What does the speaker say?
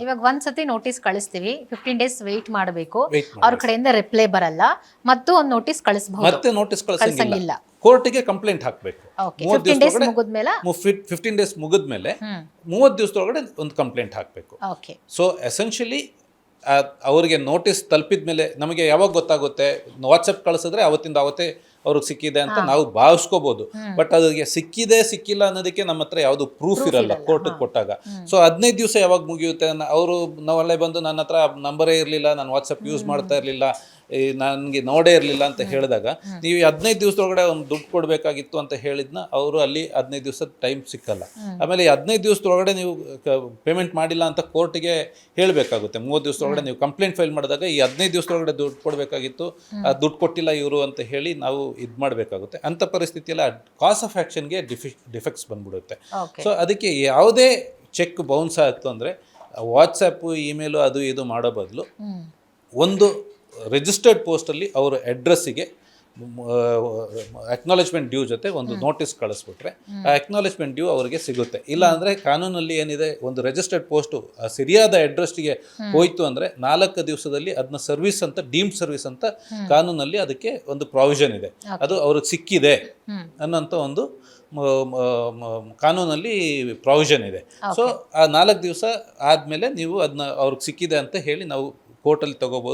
ಇವಾಗ ಒಂದ್ಸತಿ ನೋಟಿಸ್ ಕಳಿಸ್ತೀವಿ, 15 ಡೇಸ್ ವೇಟ್ ಮಾಡಬೇಕು, Wait ಅವ್ರ ಕಡೆಯಿಂದ ರಿಪ್ಲೈ ಬರಲ್ಲ, ಮತ್ತು ಒಂದು ನೋಟಿಸ್ ಕಳಿಸಬಹುದು, ಮತ್ತೆ ನೋಟಿಸ್ ಕಳಿಸಂಗಿಲ್ಲ, ಕಳ್ಸಂಗಿಲ್ಲ. ಕೋರ್ಟಿಗೆ ಕಂಪ್ಲೇಂಟ್ ಹಾಕಬೇಕು. Okay, 15 ಡೇಸ್ ಮುಗಿದ್ಮೇಲೆ 15 ಡೇಸ್ ಮುಗಿದ್ಮೇಲೆ 30 ದಿವಸದೊಳಗಡೆ ಒಂದು ಕಂಪ್ಲೇಂಟ್ ಹಾಕಬೇಕು. ಓಕೆ. ಸೊ ಎಸೆನ್ಷಿಯಲಿ ಅವರಿಗೆ ನೋಟಿಸ್ ತಲುಪಿದ ಮೇಲೆ ನಮಗೆ ಯಾವಾಗ ಗೊತ್ತಾಗುತ್ತೆ, ವಾಟ್ಸಪ್ ಕಳಿಸಿದ್ರೆ ಅವತ್ತಿಂದ ಅವತ್ತೇ ಅವ್ರಿಗೆ ಸಿಕ್ಕಿದೆ ಅಂತ ನಾವು ಭಾವಿಸ್ಕೋಬಹುದು. ಬಟ್ ಅದಕ್ಕೆ ಸಿಕ್ಕಿಲ್ಲ ಅನ್ನೋದಕ್ಕೆ ನಮ್ಮ ಹತ್ರ ಯಾವುದು ಪ್ರೂಫ್ ಇರಲ್ಲ ಕೋರ್ಟಿಗೆ ಕೊಟ್ಟಾಗ. ಸೊ 15 ದಿವಸ ಯಾವಾಗ ಮುಗಿಯುತ್ತೆ, ಅವರು ನಾವಲ್ಲೇ ಬಂದು ನನ್ನ ಹತ್ರ ನಂಬರೇ ಇರಲಿಲ್ಲ, ನಾನು ವಾಟ್ಸಪ್ ಯೂಸ್ ಮಾಡ್ತಾ ಇರಲಿಲ್ಲ, ನನಗೆ ನೋಡೇ ಇರಲಿಲ್ಲ ಅಂತ ಹೇಳಿದಾಗ ನೀವು 15 ದಿವಸದೊಳಗಡೆ ಒಂದು ದುಡ್ಡು ಕೊಡಬೇಕಾಗಿತ್ತು ಅಂತ ಹೇಳಿದ್ನ ಅವರು ಅಲ್ಲಿ 15 ದಿವಸದ ಟೈಮ್ ಸಿಕ್ಕಲ್ಲ. ಆಮೇಲೆ 15 ದಿವಸದೊಳಗಡೆ ನೀವು ಪೇಮೆಂಟ್ ಮಾಡಿಲ್ಲ ಅಂತ ಕೋರ್ಟಿಗೆ ಹೇಳಬೇಕಾಗುತ್ತೆ. 30 ದಿವಸದೊಳಗಡೆ ನೀವು ಕಂಪ್ಲೇಂಟ್ ಫೈಲ್ ಮಾಡಿದಾಗ ಈ 15 ದಿವಸದೊಳಗಡೆ ದುಡ್ಡು ಕೊಡಬೇಕಾಗಿತ್ತು, ದುಡ್ಡು ಕೊಟ್ಟಿಲ್ಲ ಇವರು ಅಂತ ಹೇಳಿ ನಾವು ಇದು ಮಾಡಬೇಕಾಗುತ್ತೆ. ಅಂಥ ಪರಿಸ್ಥಿತಿಯಲ್ಲಿ ಕಾಸ್ ಆಫ್ ಆ್ಯಕ್ಷನ್ಗೆ ಡಿಫೆಕ್ಟ್ಸ್ ಬಂದ್ಬಿಡುತ್ತೆ. ಸೊ ಅದಕ್ಕೆ ಯಾವುದೇ ಚೆಕ್ ಬೌನ್ಸ್ ಆಯಿತು ಅಂದರೆ ವಾಟ್ಸಪ್ಪು ಇಮೇಲು ಅದು ಇದು ಮಾಡೋ ಬದಲು ಒಂದು ರಿಜಿಸ್ಟರ್ಡ್ ಪೋಸ್ಟಲ್ಲಿ ಅವರ ಅಡ್ರೆಸ್ಸಿಗೆ ಅಕ್ನಾಲೇಜ್ಮೆಂಟ್ ಡ್ಯೂ ಜೊತೆ ಒಂದು ನೋಟಿಸ್ ಕಳಿಸ್ಬಿಟ್ರೆ ಆ ಅಕ್ನಾಲೇಜ್ಮೆಂಟ್ ಡ್ಯೂ ಅವರಿಗೆ ಸಿಗುತ್ತೆ. ಇಲ್ಲ ಅಂದರೆ ಕಾನೂನಲ್ಲಿ ಏನಿದೆ, ಒಂದು ರಿಜಿಸ್ಟರ್ಡ್ ಪೋಸ್ಟು ಸರಿಯಾದ ಅಡ್ರೆಸ್ಗೆ ಹೋಯ್ತು ಅಂದರೆ 4 ದಿವಸದಲ್ಲಿ ಅದನ್ನ ಸರ್ವಿಸ್ ಅಂತ, ಡೀಮ್ಡ್ ಸರ್ವಿಸ್ ಅಂತ ಕಾನೂನಲ್ಲಿ ಅದಕ್ಕೆ ಒಂದು ಪ್ರಾವಿಷನ್ ಇದೆ. ಅದು ಅವ್ರಿಗೆ ಸಿಕ್ಕಿದೆ ಅನ್ನೋಂಥ ಒಂದು ಕಾನೂನಲ್ಲಿ ಪ್ರಾವಿಷನ್ ಇದೆ. ಸೊ ಆ 4 ದಿವಸ ಆದಮೇಲೆ ನೀವು ಅದನ್ನ ಅವ್ರಿಗೆ ಸಿಕ್ಕಿದೆ ಅಂತ ಹೇಳಿ ನಾವು ಕೋರ್ಟಲ್ಲಿ ತಗೋಬೋದು.